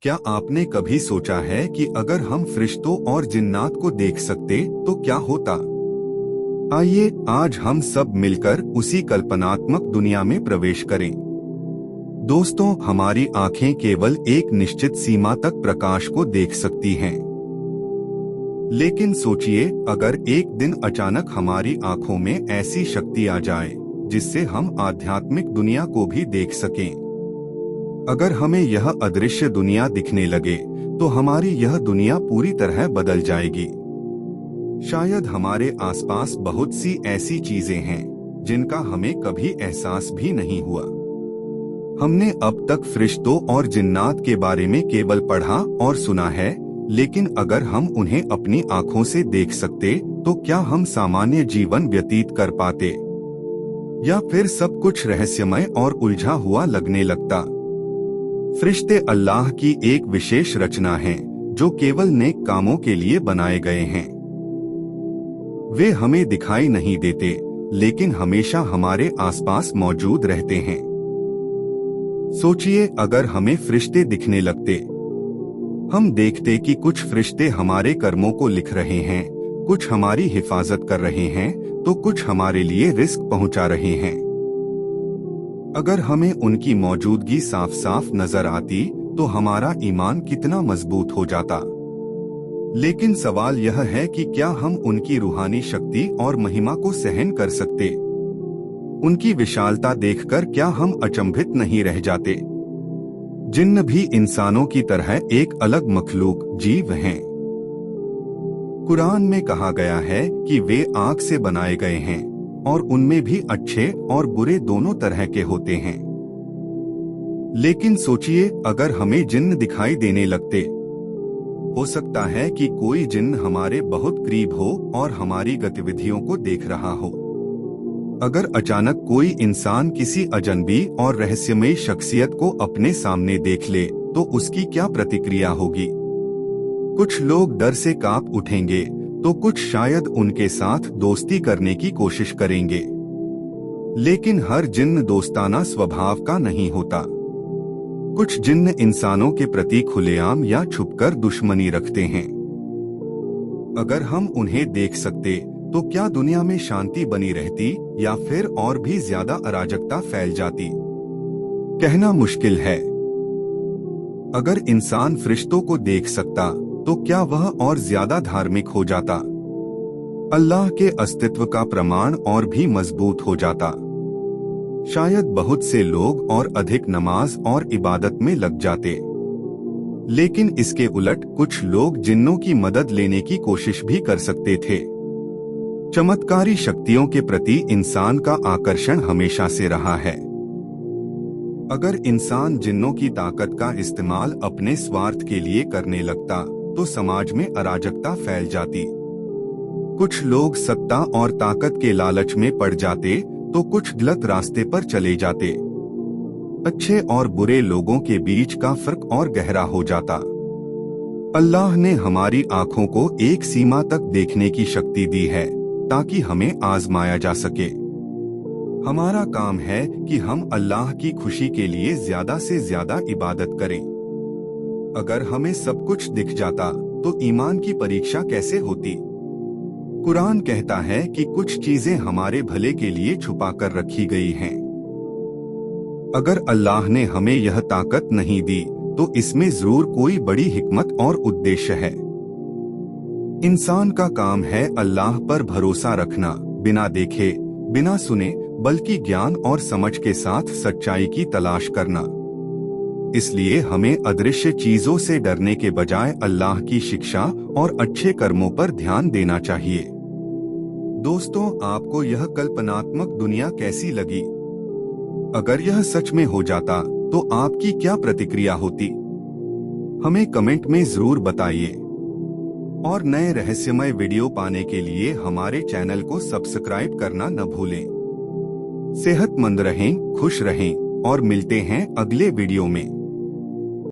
क्या आपने कभी सोचा है कि अगर हम फरिश्तों और जिन्नात को देख सकते तो क्या होता? आइए आज हम सब मिलकर उसी कल्पनात्मक दुनिया में प्रवेश करें। दोस्तों, हमारी आंखें केवल एक निश्चित सीमा तक प्रकाश को देख सकती हैं। लेकिन सोचिए, अगर एक दिन अचानक हमारी आंखों में ऐसी शक्ति आ जाए जिससे हम आध्यात्मिक दुनिया को भी देख सकें। अगर हमें यह अदृश्य दुनिया दिखने लगे तो हमारी यह दुनिया पूरी तरह बदल जाएगी। शायद हमारे आसपास बहुत सी ऐसी चीजें हैं जिनका हमें कभी एहसास भी नहीं हुआ। हमने अब तक फरिश्तों और जिन्नात के बारे में केवल पढ़ा और सुना है, लेकिन अगर हम उन्हें अपनी आंखों से देख सकते तो क्या हम सामान्य जीवन व्यतीत कर पाते, या फिर सब कुछ रहस्यमय और उलझा हुआ लगने लगता? फरिश्ते अल्लाह की एक विशेष रचना हैं, जो केवल नेक कामों के लिए बनाए गए हैं। वे हमें दिखाई नहीं देते, लेकिन हमेशा हमारे आसपास मौजूद रहते हैं। सोचिए, अगर हमें फरिश्ते दिखने लगते। हम देखते कि कुछ फरिश्ते हमारे कर्मों को लिख रहे हैं, कुछ हमारी हिफाजत कर रहे हैं, तो कुछ हमारे लिए रिस्क पहुंचा रहे हैं। अगर हमें उनकी मौजूदगी साफ साफ नजर आती तो हमारा ईमान कितना मजबूत हो जाता। लेकिन सवाल यह है कि क्या हम उनकी रूहानी शक्ति और महिमा को सहन कर सकते? उनकी विशालता देखकर क्या हम अचंभित नहीं रह जाते? जिन्न भी इंसानों की तरह एक अलग मखलूक जीव हैं। कुरान में कहा गया है कि वे आग से बनाए गए हैं और उनमें भी अच्छे और बुरे दोनों तरह के होते हैं। लेकिन सोचिए, अगर हमें जिन्न दिखाई देने लगते। हो सकता है कि कोई जिन्न हमारे बहुत करीब हो और हमारी गतिविधियों को देख रहा हो। अगर अचानक कोई इंसान किसी अजनबी और रहस्यमयी शख्सियत को अपने सामने देख ले तो उसकी क्या प्रतिक्रिया होगी? कुछ लोग डर से कांप उठेंगे तो कुछ शायद उनके साथ दोस्ती करने की कोशिश करेंगे। लेकिन हर जिन्न दोस्ताना स्वभाव का नहीं होता। कुछ जिन्न इंसानों के प्रति खुलेआम या छुपकर दुश्मनी रखते हैं। अगर हम उन्हें देख सकते तो क्या दुनिया में शांति बनी रहती या फिर और भी ज्यादा अराजकता फैल जाती? कहना मुश्किल है। अगर इंसान फरिश्तों को देख सकता तो क्या वह और ज्यादा धार्मिक हो जाता? अल्लाह के अस्तित्व का प्रमाण और भी मजबूत हो जाता। शायद बहुत से लोग और अधिक नमाज और इबादत में लग जाते। लेकिन इसके उलट कुछ लोग जिन्नों की मदद लेने की कोशिश भी कर सकते थे। चमत्कारी शक्तियों के प्रति इंसान का आकर्षण हमेशा से रहा है। अगर इंसान जिन्नों की ताकत का इस्तेमाल अपने स्वार्थ के लिए करने लगता तो समाज में अराजकता फैल जाती। कुछ लोग सत्ता और ताकत के लालच में पड़ जाते तो कुछ गलत रास्ते पर चले जाते। अच्छे और बुरे लोगों के बीच का फर्क और गहरा हो जाता। अल्लाह ने हमारी आंखों को एक सीमा तक देखने की शक्ति दी है ताकि हमें आजमाया जा सके। हमारा काम है कि हम अल्लाह की खुशी के लिए ज्यादा से ज्यादा इबादत करें। अगर हमें सब कुछ दिख जाता तो ईमान की परीक्षा कैसे होती? कुरान कहता है कि कुछ चीजें हमारे भले के लिए छुपा कर रखी गई हैं। अगर अल्लाह ने हमें यह ताकत नहीं दी तो इसमें जरूर कोई बड़ी हिकमत और उद्देश्य है। इंसान का काम है अल्लाह पर भरोसा रखना, बिना देखे बिना सुने, बल्कि ज्ञान और समझ के साथ सच्चाई की तलाश करना। इसलिए हमें अदृश्य चीजों से डरने के बजाय अल्लाह की शिक्षा और अच्छे कर्मों पर ध्यान देना चाहिए। दोस्तों, आपको यह कल्पनात्मक दुनिया कैसी लगी? अगर यह सच में हो जाता तो आपकी क्या प्रतिक्रिया होती? हमें कमेंट में जरूर बताइए। और नए रहस्यमय वीडियो पाने के लिए हमारे चैनल को सब्सक्राइब करना न भूलें। सेहतमंद रहें, खुश रहें और मिलते हैं अगले वीडियो में।